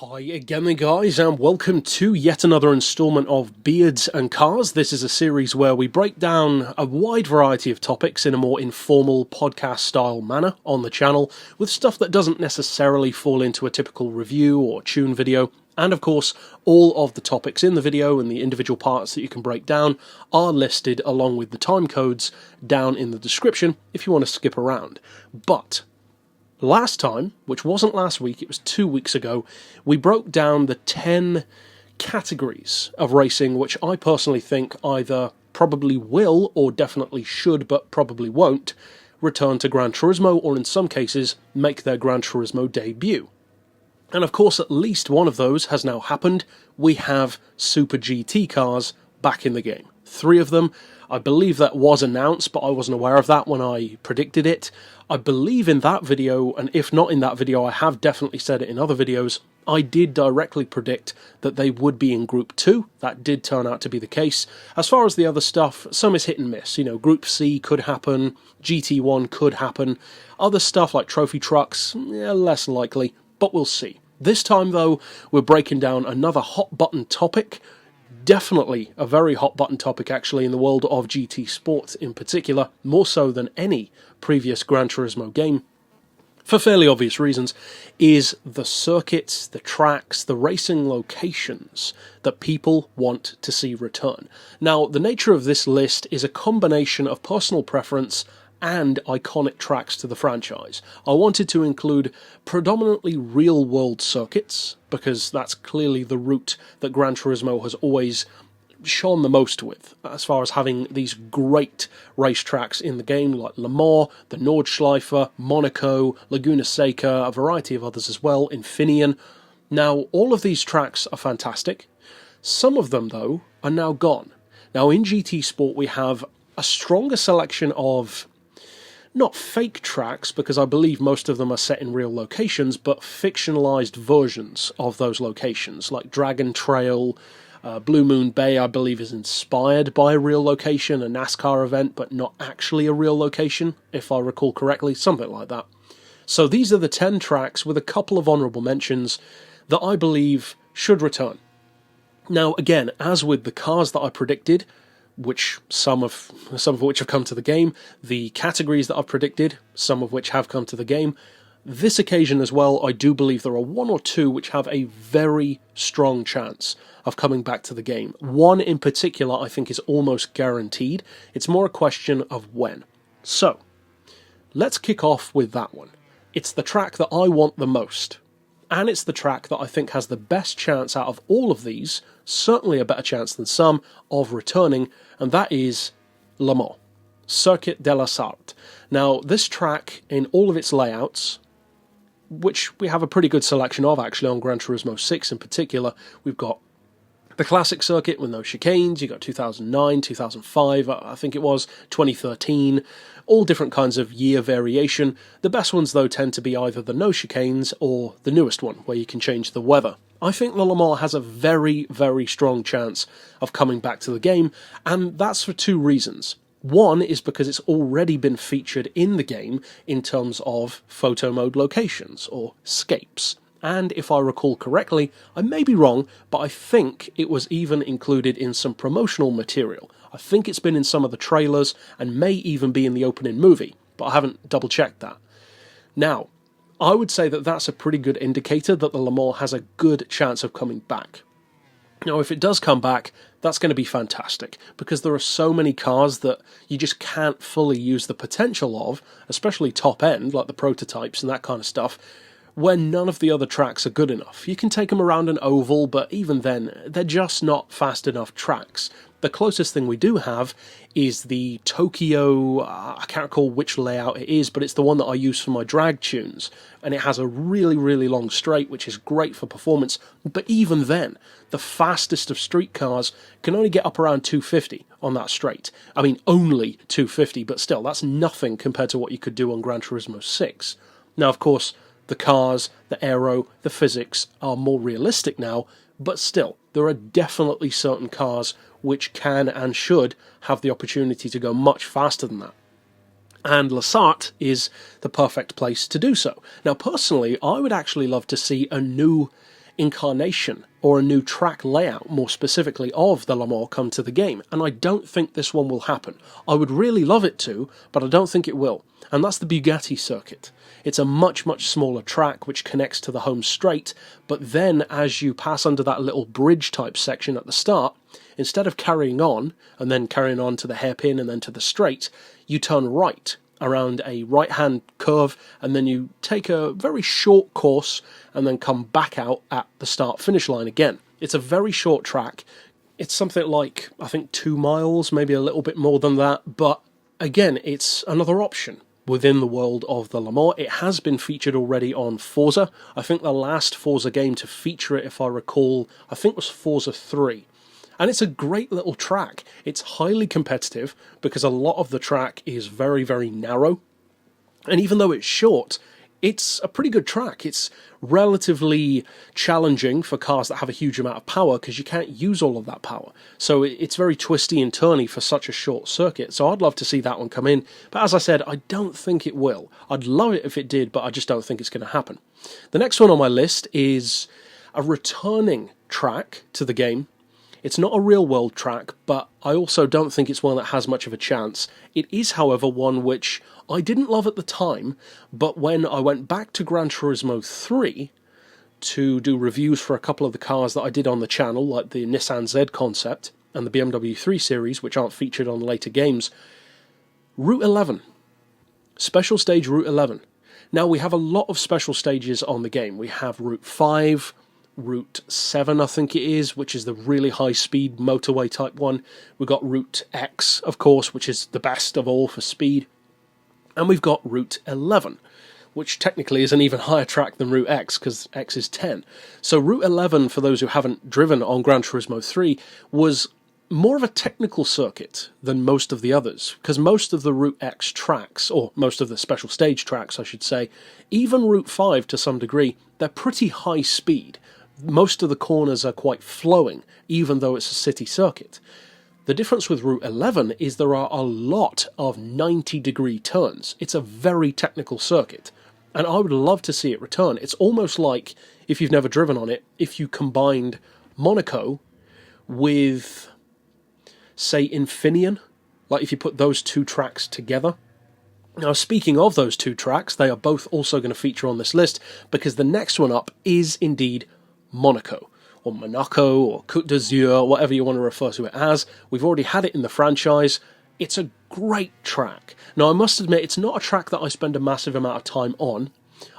Hi again then guys, and welcome to yet another instalment of Beards and Cars. This is a series where we break down a wide variety of topics in a more informal podcast style manner on the channel, with stuff that doesn't necessarily fall into a typical review or tune video. And of course, all of the topics in the video and the individual parts that you can break down are listed along with the time codes down in the description if you want to skip around. But last time, which wasn't last week, it was 2 weeks ago, we broke down the 10 categories of racing which I personally think either probably will or definitely should, but probably won't, return to Gran Turismo, or in some cases make their Gran Turismo debut. And of course, at least one of those has now happened. We have Super GT cars back in the game. 3 of them. I believe that was announced, but I wasn't aware of that when I predicted it. I believe in that video, and if not in that video, I have definitely said it in other videos, I did directly predict that they would be in Group 2. That did turn out to be the case. As far as the other stuff, some is hit and miss. You know, Group C could happen, GT1 could happen. Other stuff like trophy trucks, less likely, but we'll see. This time, though, we're breaking down another hot-button topic. Definitely a very hot-button topic, actually, in the world of GT Sport in particular, more so than any previous Gran Turismo game, for fairly obvious reasons, is the circuits, the tracks, the racing locations that people want to see return. Now, the nature of this list is a combination of personal preference and iconic tracks to the franchise. I wanted to include predominantly real-world circuits, because that's clearly the route that Gran Turismo has always shone the most with, as far as having these great racetracks in the game, like Le Mans, the Nordschleife, Monaco, Laguna Seca, a variety of others as well, Infineon. Now, all of these tracks are fantastic. Some of them, though, are now gone. Now, in GT Sport, we have a stronger selection of not fake tracks, because I believe most of them are set in real locations, but fictionalized versions of those locations, like Dragon Trail. Blue Moon Bay, I believe, is inspired by a real location, a NASCAR event, but not actually a real location, if I recall correctly, something like that. So these are the 10 tracks with a couple of honourable mentions that I believe should return. Now, again, as with the cars that I predicted, which some of which have come to the game, the categories that I've predicted, some of which have come to the game, this occasion as well, I do believe there are 1 or 2 which have a very strong chance of coming back to the game. One in particular I think is almost guaranteed. It's more a question of when. So, let's kick off with that one. It's the track that I want the most, and it's the track that I think has the best chance out of all of these, certainly a better chance than some, of returning, and that is Le Mans, Circuit de la Sarthe. Now, this track, in all of its layouts, which we have a pretty good selection of actually on Gran Turismo 6 in particular, we've got the classic circuit with no chicanes, you've got 2009, 2005, I think it was, 2013, all different kinds of year variation. The best ones, though, tend to be either the no chicanes or the newest one, where you can change the weather. I think the Le Mans has a very, very strong chance of coming back to the game, and that's for 2 reasons. One is because it's already been featured in the game in terms of photo mode locations, or scapes. And if I recall correctly, I may be wrong, but I think it was even included in some promotional material. I think it's been in some of the trailers, and may even be in the opening movie, but I haven't double-checked that. Now, I would say that that's a pretty good indicator that the Le Mans has a good chance of coming back. Now, if it does come back, that's going to be fantastic, because there are so many cars that you just can't fully use the potential of, especially top-end, like the prototypes and that kind of stuff, when none of the other tracks are good enough. You can take them around an oval, but even then, they're just not fast enough tracks. The closest thing we do have is the Tokyo, I can't recall which layout it is, but it's the one that I use for my drag tunes, and it has a really, really long straight, which is great for performance, but even then, the fastest of street cars can only get up around 250 on that straight. I mean, only 250, but still, that's nothing compared to what you could do on Gran Turismo 6. Now, of course, the cars, the aero, the physics are more realistic now, but still, there are definitely certain cars which can and should have the opportunity to go much faster than that. And La Sarthe is the perfect place to do so. Now, personally, I would actually love to see a new incarnation or a new track layout, more specifically of the Le Mans, come to the game, and I don't think this one will happen. I would really love it to, but I don't think it will, and that's the Bugatti circuit. It's a much, much smaller track which connects to the home straight, but then as you pass under that little bridge type section at the start, instead of carrying on, and then carrying on to the hairpin and then to the straight, you turn right around a right-hand curve, and then you take a very short course and then come back out at the start-finish line again. It's a very short track. It's something like, I think, 2 miles, maybe a little bit more than that, but again, it's another option within the world of the Le Mans. It has been featured already on Forza. I think the last Forza game to feature it, if I recall, I think was Forza 3. And it's a great little track. It's highly competitive because a lot of the track is very, very narrow. And even though it's short, it's a pretty good track. It's relatively challenging for cars that have a huge amount of power because you can't use all of that power. So it's very twisty and turny for such a short circuit. So I'd love to see that one come in. But as I said, I don't think it will. I'd love it if it did, but I just don't think it's going to happen. The next one on my list is a returning track to the game. It's not a real-world track, but I also don't think it's one that has much of a chance. It is, however, one which I didn't love at the time, but when I went back to Gran Turismo 3 to do reviews for a couple of the cars that I did on the channel, like the Nissan Z Concept and the BMW 3 Series, which aren't featured on later games, Route 11. Special Stage Route 11. Now, we have a lot of special stages on the game. We have Route 5, Route 7, I think it is, which is the really high-speed motorway type one. We've got Route X, of course, which is the best of all for speed. And we've got Route 11, which technically is an even higher track than Route X, because X is 10. So Route 11, for those who haven't driven on Gran Turismo 3, was more of a technical circuit than most of the others, because most of the Route X tracks, or most of the special stage tracks, I should say, even Route 5 to some degree, they're pretty high speed. Most of the corners are quite flowing, even though it's a city circuit. The difference with Route 11 is there are a lot of 90-degree turns. It's a very technical circuit, and I would love to see it return. It's almost like, if you've never driven on it, if you combined Monaco with, say, Infineon, like if you put those two tracks together. Now, speaking of those two tracks, they are both also going to feature on this list, because the next one up is indeed Monaco, or Monaco, or Côte d'Azur, whatever you want to refer to it as. We've already had it in the franchise. It's a great track. Now, I must admit, it's not a track that I spend a massive amount of time on.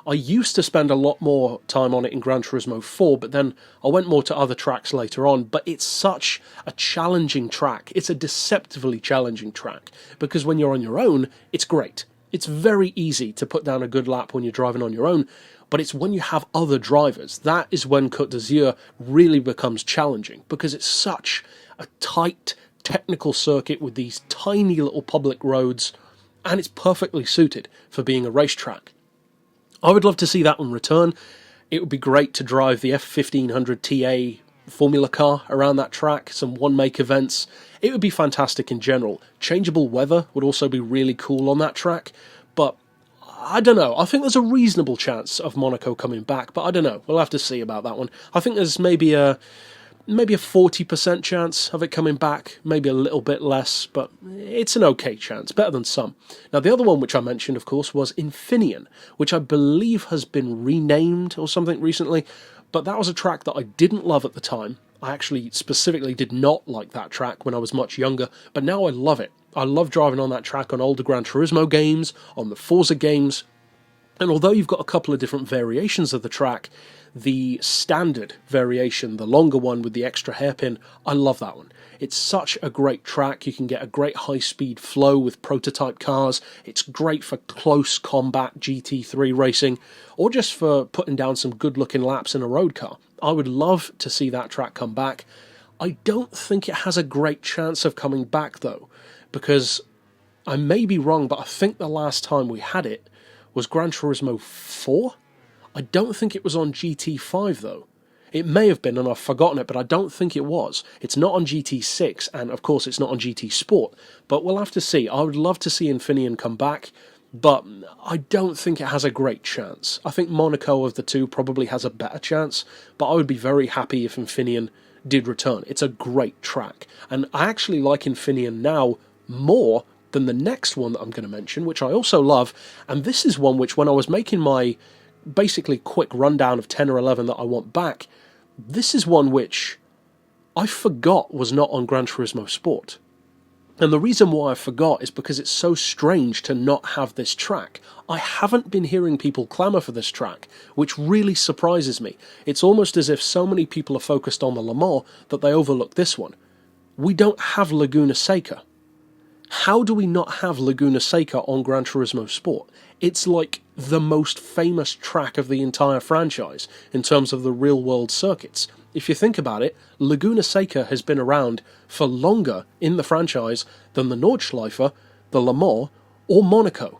I used to spend a lot more time on it in Gran Turismo 4, but then I went more to other tracks later on. But it's such a challenging track. It's a deceptively challenging track, because when you're on your own, it's great. It's very easy to put down a good lap when you're driving on your own, but it's when you have other drivers. That is when Côte d'Azur really becomes challenging, because it's such a tight, technical circuit with these tiny little public roads, and it's perfectly suited for being a racetrack. I would love to see that one return. It would be great to drive the F1500 TA Formula car around that track, some one-make events. It would be fantastic in general. Changeable weather would also be really cool on that track, but I don't know. I think there's a reasonable chance of Monaco coming back, but I don't know. We'll have to see about that one. I think there's maybe a 40% chance of it coming back, maybe a little bit less, but it's an okay chance, better than some. Now, the other one which I mentioned, of course, was Infineon, which I believe has been renamed or something recently, but that was a track that I didn't love at the time. I actually specifically did not like that track when I was much younger, but now I love it. I love driving on that track on older Gran Turismo games, on the Forza games, and although you've got a couple of different variations of the track, the standard variation, the longer one with the extra hairpin, I love that one. It's such a great track. You can get a great high-speed flow with prototype cars. It's great for close combat GT3 racing, or just for putting down some good-looking laps in a road car. I would love to see that track come back. I don't think it has a great chance of coming back, though, because I may be wrong, but I think the last time we had it was Gran Turismo 4? I don't think it was on GT5, though. It may have been, and I've forgotten it, but I don't think it was. It's not on GT6, and of course it's not on GT Sport, but we'll have to see. I would love to see Infineon come back. but I don't think it has a great chance. I think Monaco of the two probably has a better chance, but I would be very happy if Infineon did return. It's a great track, and I actually like Infineon now more than the next one that I'm going to mention, which I also love, and this is one which, when I was making my basically quick rundown of 10 or 11 that I want back, this is one which I forgot was not on Gran Turismo Sport. And the reason why I forgot is because it's so strange to not have this track. I haven't been hearing people clamour for this track, which really surprises me. It's almost as if so many people are focused on the Le Mans that they overlook this one. We don't have Laguna Seca. How do we not have Laguna Seca on Gran Turismo Sport? It's like the most famous track of the entire franchise in terms of the real-world circuits. If you think about it, Laguna Seca has been around for longer in the franchise than the Nordschleife, the Le Mans, or Monaco,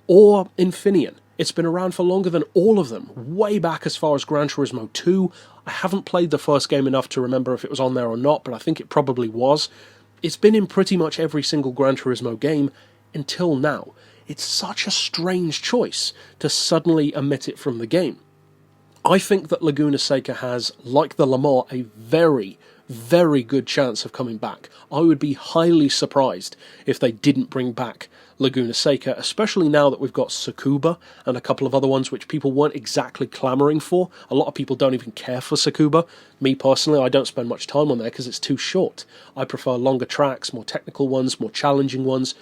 or Infineon. It's been around for longer than all of them, way back as far as Gran Turismo 2. I haven't played the first game enough to remember if it was on there or not, but I think it probably was. It's been in pretty much every single Gran Turismo game until now. It's such a strange choice to suddenly omit it from the game. I think that Laguna Seca has, like the Le Mans, a very, very good chance of coming back. I would be highly surprised if they didn't bring back Laguna Seca, especially now that we've got Tsukuba and a couple of other ones which people weren't exactly clamouring for. A lot of people don't even care for Tsukuba. Me personally, I don't spend much time on there because it's too short. I prefer longer tracks, more technical ones, more challenging ones,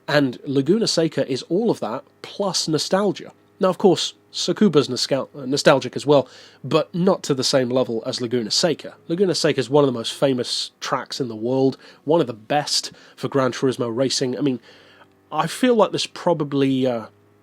and Laguna Seca is all of that, plus nostalgia. Now, of course, Tsukuba's nostalgic as well, but not to the same level as Laguna Seca. Laguna Seca is one of the most famous tracks in the world, one of the best for Gran Turismo racing. I mean, I feel like there's probably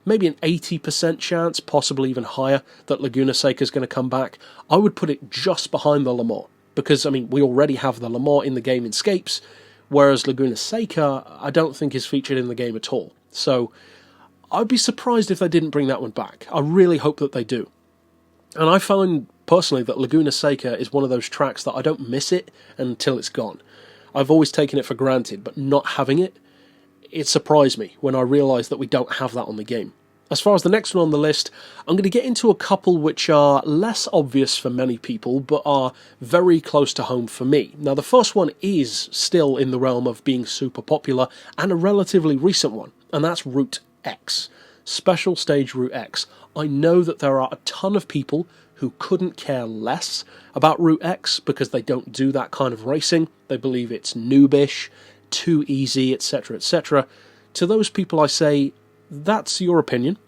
maybe an 80% chance, possibly even higher, that Laguna Seca is going to come back. I would put it just behind the Le Mans, because, I mean, we already have the Le Mans in the game in Scapes, whereas Laguna Seca, I don't think is featured in the game at all. So I'd be surprised if they didn't bring that one back. I really hope that they do. And I find, personally, that Laguna Seca is one of those tracks that I don't miss it until it's gone. I've always taken it for granted, but not having it, it surprised me when I realised that we don't have that on the game. As far as the next one on the list, I'm going to get into a couple which are less obvious for many people, but are very close to home for me. Now, the first one is still in the realm of being super popular, and a relatively recent one, and that's Route X. Special Stage Route X. I know that there are a ton of people who couldn't care less about Route X because they don't do that kind of racing. They believe it's noobish, too easy, etc., etc. To those people I say, that's your opinion,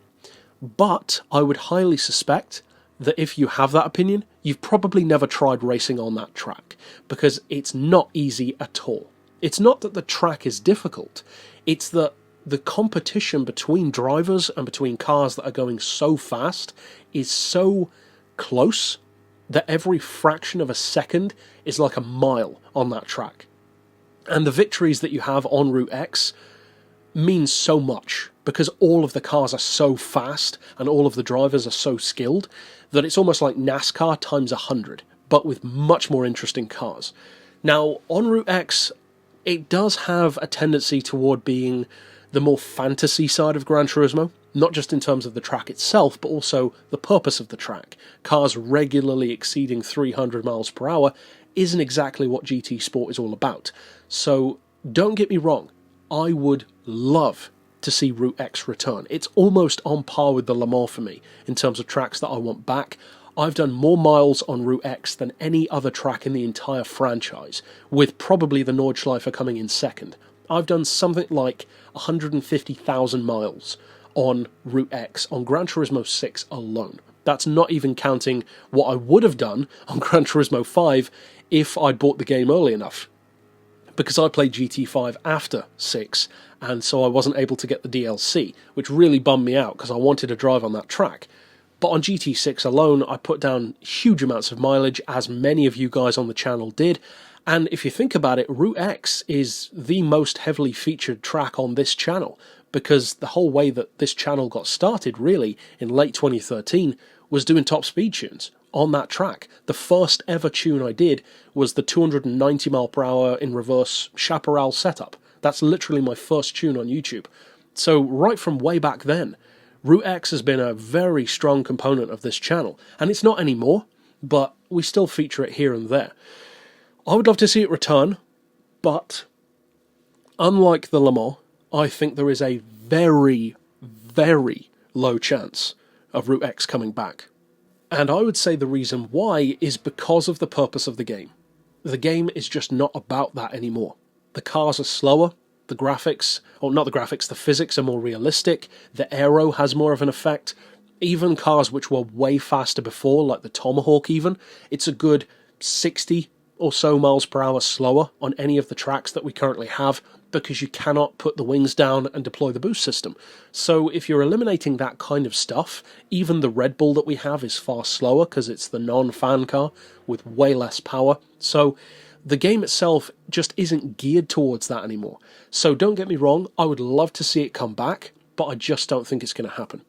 but I would highly suspect that if you have that opinion, you've probably never tried racing on that track, because it's not easy at all. It's not that the track is difficult, it's that the competition between drivers and between cars that are going so fast is so close that every fraction of a second is like a mile on that track. And the victories that you have on Route X means so much, because all of the cars are so fast and all of the drivers are so skilled that it's almost like NASCAR times 100, but with much more interesting cars. Now, on Route X, it does have a tendency toward being the more fantasy side of Gran Turismo, not just in terms of the track itself, but also the purpose of the track. Cars regularly exceeding 300 miles per hour isn't exactly what GT Sport is all about. So, don't get me wrong, I would love to see Route X return. It's almost on par with the Le Mans for me in terms of tracks that I want back. I've done more miles on Route X than any other track in the entire franchise, with probably the Nordschleife coming in second. I've done something like 150,000 miles on Route X on Gran Turismo 6 alone. That's not even counting what I would have done on Gran Turismo 5 if I'd bought the game early enough, because I played GT5 after 6, and so I wasn't able to get the DLC, which really bummed me out because I wanted to drive on that track. But on GT6 alone, I put down huge amounts of mileage, as many of you guys on the channel did, and if you think about it, Route X is the most heavily featured track on this channel, because the whole way that this channel got started, really, in late 2013, was doing top speed tunes on that track. The first ever tune I did was the 290 mile per hour in reverse Chaparral setup. That's literally my first tune on YouTube. So right from way back then, Route X has been a very strong component of this channel, and it's not anymore, but we still feature it here and there. I would love to see it return, but unlike the Le Mans, I think there is a very, very low chance of Route X coming back. And I would say the reason why is because of the purpose of the game. The game is just not about that anymore. The cars are slower, the graphics, or not the graphics, the physics are more realistic, the aero has more of an effect. Even cars which were way faster before, like the Tomahawk even, it's a good 60 or so miles per hour slower on any of the tracks that we currently have, because you cannot put the wings down and deploy the boost system. So if you're eliminating that kind of stuff, even the Red Bull that we have is far slower because it's the non-fan car with way less power. So the game itself just isn't geared towards that anymore. So don't get me wrong, I would love to see it come back, but I just don't think it's going to happen.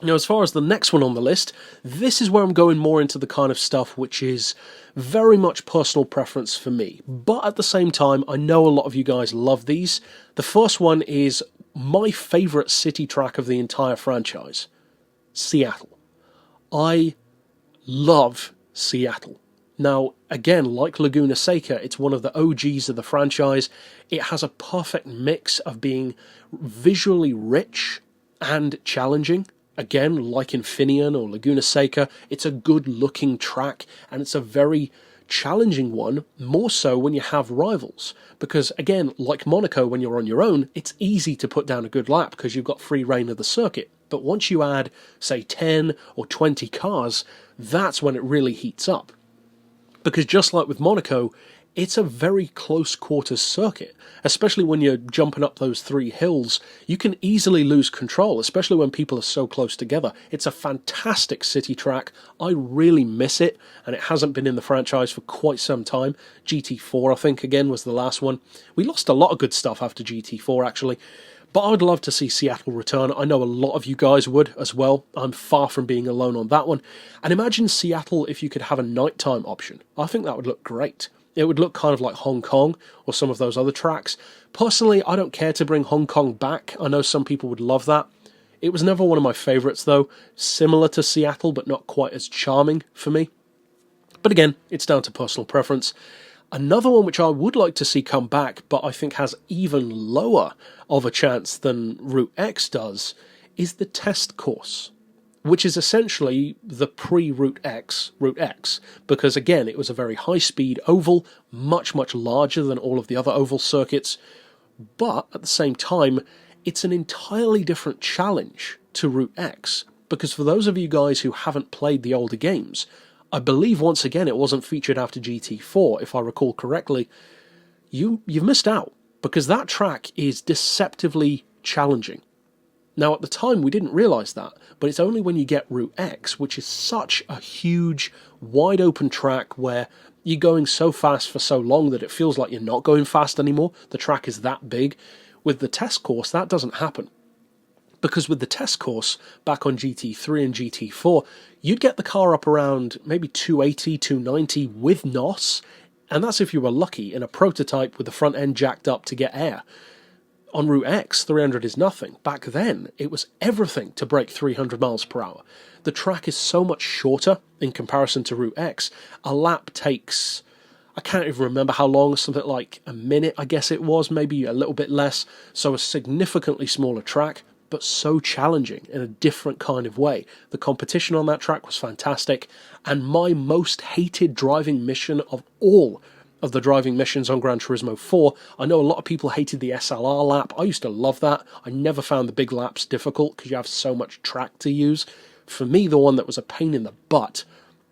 Now, as far as the next one on the list, this is where I'm going more into the kind of stuff which is very much personal preference for me. But at the same time, I know a lot of you guys love these. The first one is my favourite city track of the entire franchise, Seattle. I love Seattle. Now, again, like Laguna Seca, it's one of the OGs of the franchise. It has a perfect mix of being visually rich and challenging. Again, like Infineon or Laguna Seca, it's a good-looking track, and it's a very challenging one, more so when you have rivals. Because, again, like Monaco, when you're on your own, it's easy to put down a good lap because you've got free reign of the circuit. But once you add, say, 10 or 20 cars, that's when it really heats up. Because just like with Monaco, it's a very close quarters circuit, especially when you're jumping up those 3 hills. You can easily lose control, especially when people are so close together. It's a fantastic city track. I really miss it, and it hasn't been in the franchise for quite some time. GT4, I think, again, was the last one. We lost a lot of good stuff after GT4, actually. But I'd love to see Seattle return. I know a lot of you guys would as well. I'm far from being alone on that one. And imagine Seattle if you could have a nighttime option. I think that would look great. It would look kind of like Hong Kong or some of those other tracks. Personally, I don't care to bring Hong Kong back. I know some people would love that. It was never one of my favourites though. Similar to Seattle, but not quite as charming for me. But again, it's down to personal preference. Another one which I would like to see come back, but I think has even lower of a chance than Route X does, is the test course, which is essentially the pre-Route X, because again, it was a very high-speed oval, much, much larger than all of the other oval circuits, but at the same time, it's an entirely different challenge to Route X, because for those of you guys who haven't played the older games, I believe once again it wasn't featured after GT4, if I recall correctly, you've missed out, because that track is deceptively challenging. Now, at the time, we didn't realise that, but it's only when you get Route X, which is such a huge, wide-open track where you're going so fast for so long that it feels like you're not going fast anymore. The track is that big. With the test course, that doesn't happen. Because with the test course, back on GT3 and GT4, you'd get the car up around maybe 280, 290 with NOS, and that's if you were lucky, in a prototype with the front end jacked up to get air. On Route X, 300 is nothing. Back then, it was everything to break 300 miles per hour. The track is so much shorter in comparison to Route X. A lap takes, I can't even remember how long, something like a minute, I guess it was, maybe a little bit less. So a significantly smaller track, but so challenging in a different kind of way. The competition on that track was fantastic, and my most hated driving mission of all of the driving missions on Gran Turismo 4. I know a lot of people hated the SLR lap. I used to love that. I never found the big laps difficult because you have so much track to use. For me, the one that was a pain in the butt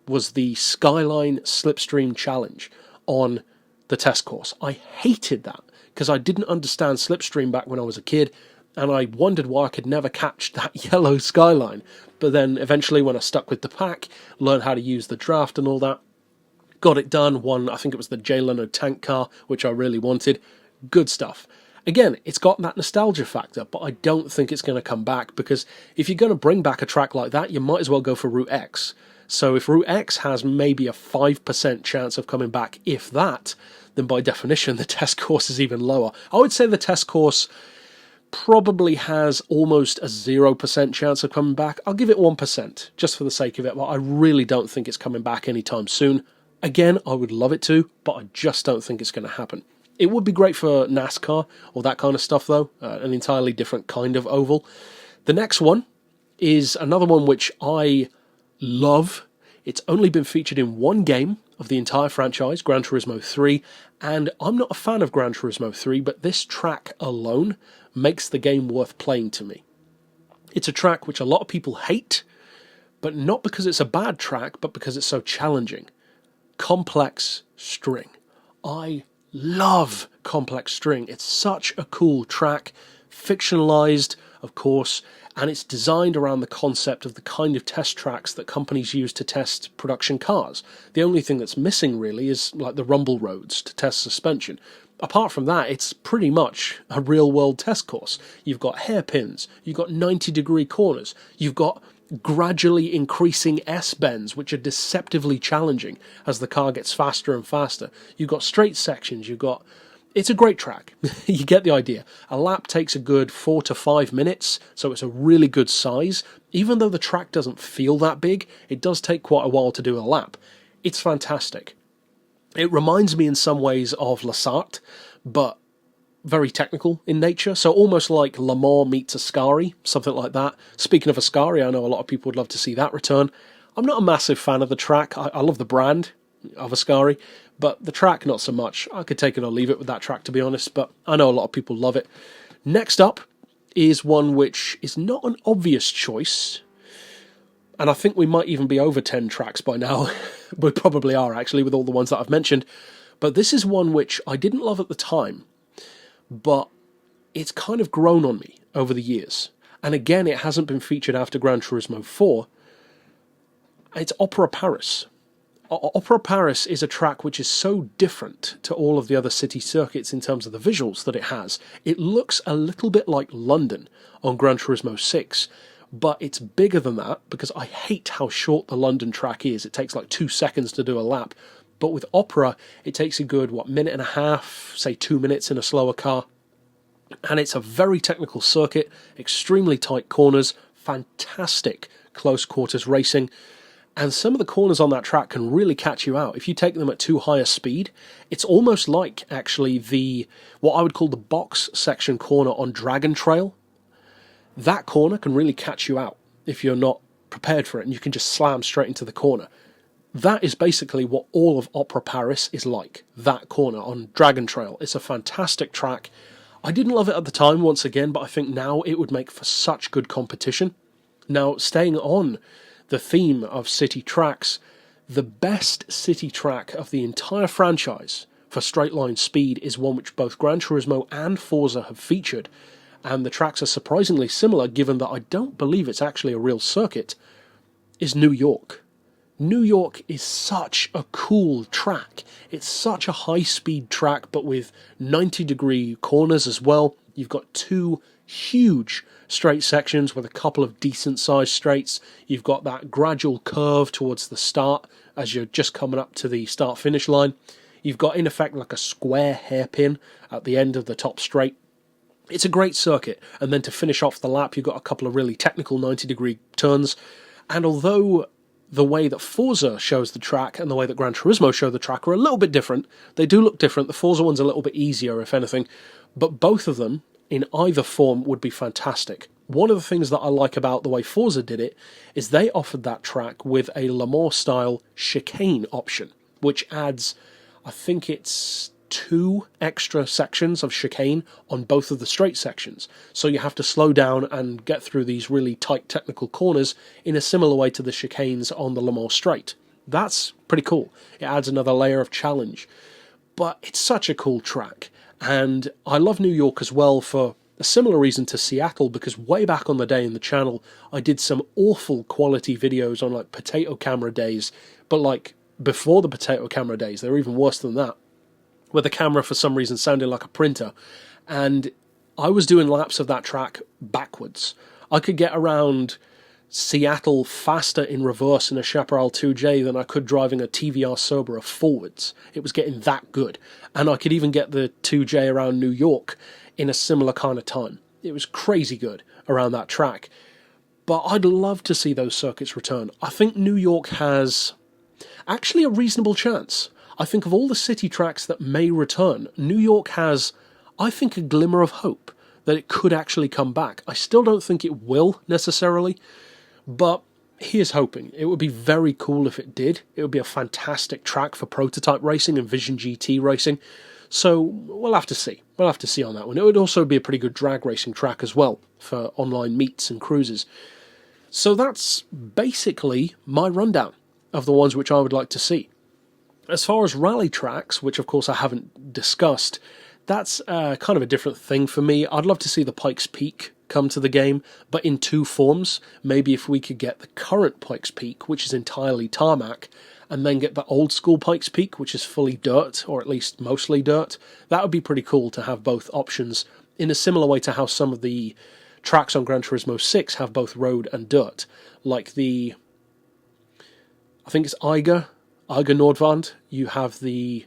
was the Skyline Slipstream Challenge on the test course. I hated that because I didn't understand Slipstream back when I was a kid, and I wondered why I could never catch that yellow Skyline. But then eventually when I stuck with the pack, learned how to use the draft and all that, got it done, won, I think it was the Jay Leno tank car, which I really wanted. Good stuff. Again, it's got that nostalgia factor, but I don't think it's going to come back, because if you're going to bring back a track like that, you might as well go for Route X. So if Route X has maybe a 5% chance of coming back, if that, then by definition the test course is even lower. I would say the test course probably has almost a 0% chance of coming back. I'll give it 1%, just for the sake of it, but I really don't think it's coming back anytime soon. Again, I would love it to, but I just don't think it's going to happen. It would be great for NASCAR or that kind of stuff, though, an entirely different kind of oval. The next one is another one which I love. It's only been featured in one game of the entire franchise, Gran Turismo 3, and I'm not a fan of Gran Turismo 3, but this track alone makes the game worth playing to me. It's a track which a lot of people hate, but not because it's a bad track, but because it's so challenging. Complex String. I love Complex String. It's such a cool track, fictionalized, of course, and it's designed around the concept of the kind of test tracks that companies use to test production cars. The only thing that's missing, really, is like the rumble roads to test suspension. Apart from that, it's pretty much a real-world test course. You've got hairpins, you've got 90-degree corners, you've got gradually increasing S-bends, which are deceptively challenging as the car gets faster and faster. You've got straight sections, you've got... It's a great track. You get the idea. A lap takes a good 4 to 5 minutes, so it's a really good size. Even though the track doesn't feel that big, it does take quite a while to do a lap. It's fantastic. It reminds me in some ways of Lasart, but very technical in nature, so almost like Le Mans meets Ascari, something like that. Speaking of Ascari, I know a lot of people would love to see that return. I'm not a massive fan of the track. I love the brand of Ascari, but the track not so much. I could take it or leave it with that track, to be honest, but I know a lot of people love it. Next up is one which is not an obvious choice, and I think we might even be over 10 tracks by now. We probably are, actually, with all the ones that I've mentioned. But this is one which I didn't love at the time, but it's kind of grown on me over the years. And again, it hasn't been featured after Gran Turismo 4. It's Opera Paris. Opera Paris is a track which is so different to all of the other city circuits in terms of the visuals that it has. It looks a little bit like London on Gran Turismo 6, but it's bigger than that because I hate how short the London track is. It takes like 2 seconds to do a lap. But with Opera, it takes a good, minute and a half, say 2 minutes in a slower car. And it's a very technical circuit, extremely tight corners, fantastic close quarters racing. And some of the corners on that track can really catch you out. If you take them at too high a speed, it's almost like, actually, what I would call the box section corner on Dragon Trail. That corner can really catch you out if you're not prepared for it, and you can just slam straight into the corner. That is basically what all of Opera Paris is like, that corner on Dragon Trail. It's a fantastic track. I didn't love it at the time, once again, but I think now it would make for such good competition. Now, staying on the theme of city tracks, the best city track of the entire franchise for straight line speed is one which both Gran Turismo and Forza have featured, and the tracks are surprisingly similar given that I don't believe it's actually a real circuit, is New York. New York is such a cool track. It's such a high-speed track, but with 90-degree corners as well. You've got 2 huge straight sections with a couple of decent-sized straights. You've got that gradual curve towards the start as you're just coming up to the start-finish line. You've got, in effect, like a square hairpin at the end of the top straight. It's a great circuit. And then to finish off the lap, you've got a couple of really technical 90-degree turns. And although the way that Forza shows the track and the way that Gran Turismo show the track are a little bit different, they do look different. The Forza one's a little bit easier, if anything. But both of them, in either form, would be fantastic. One of the things that I like about the way Forza did it is they offered that track with a Le Mans-style chicane option, which adds, I think it's 2 extra sections of chicane on both of the straight sections. So you have to slow down and get through these really tight technical corners in a similar way to the chicanes on the Le Mans straight. That's pretty cool. It adds another layer of challenge. But it's such a cool track. And I love New York as well for a similar reason to Seattle, because way back on the day in the channel, I did some awful quality videos on like potato camera days, but like before the potato camera days, they were even worse than that, where the camera for some reason sounded like a printer. And I was doing laps of that track backwards. I could get around Seattle faster in reverse in a Chaparral 2J than I could driving a TVR Cerberus forwards. It was getting that good. And I could even get the 2J around New York in a similar kind of time. It was crazy good around that track. But I'd love to see those circuits return. I think New York has actually a reasonable chance. I think of all the city tracks that may return, New York has, I think, a glimmer of hope that it could actually come back. I still don't think it will necessarily, but here's hoping. It would be very cool if it did. It would be a fantastic track for prototype racing and Vision GT racing. So we'll have to see. We'll have to see on that one. It would also be a pretty good drag racing track as well for online meets and cruises. So that's basically my rundown of the ones which I would like to see. As far as rally tracks, which of course I haven't discussed, that's kind of a different thing for me. I'd love to see the Pikes Peak come to the game, but in two forms. Maybe if we could get the current Pikes Peak, which is entirely tarmac, and then get the old school Pikes Peak, which is fully dirt, or at least mostly dirt. That would be pretty cool to have both options, in a similar way to how some of the tracks on Gran Turismo 6 have both road and dirt, like the, I think it's Eiger Nordwand. You have the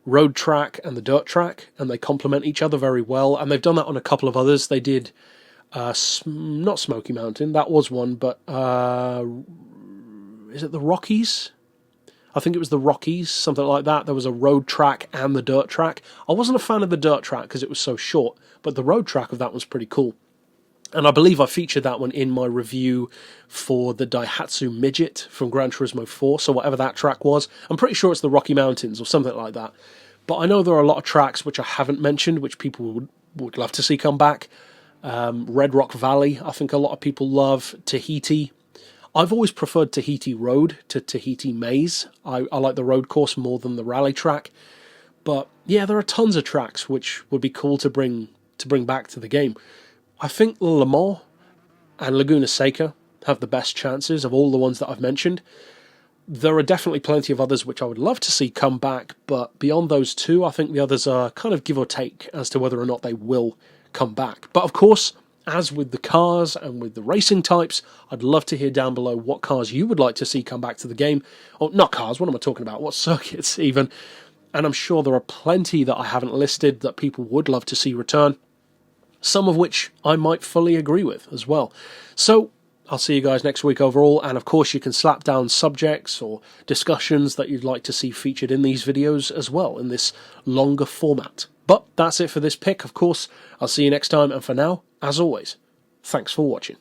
road track and the dirt track, and they complement each other very well, and they've done that on a couple of others. They did, not Smoky Mountain, that was one, but is it the Rockies? I think it was the Rockies, something like that. There was a road track and the dirt track. I wasn't a fan of the dirt track because it was so short, but the road track of that was pretty cool. And I believe I featured that one in my review for the Daihatsu Midget from Gran Turismo 4, so whatever that track was. I'm pretty sure it's the Rocky Mountains or something like that. But I know there are a lot of tracks which I haven't mentioned, which people would love to see come back. Red Rock Valley, I think a lot of people love. Tahiti. I've always preferred Tahiti Road to Tahiti Maze. I like the road course more than the rally track. But yeah, there are tons of tracks which would be cool to bring back to the game. I think Le Mans and Laguna Seca have the best chances of all the ones that I've mentioned. There are definitely plenty of others which I would love to see come back, but beyond those two, I think the others are kind of give or take as to whether or not they will come back. But of course, as with the cars and with the racing types, I'd love to hear down below what cars you would like to see come back to the game. Or not cars, what am I talking about? What circuits even? And I'm sure there are plenty that I haven't listed that people would love to see return. Some of which I might fully agree with as well. So I'll see you guys next week overall, and of course you can slap down subjects or discussions that you'd like to see featured in these videos as well, in this longer format. But that's it for this pick, of course. I'll see you next time, and for now, as always, thanks for watching.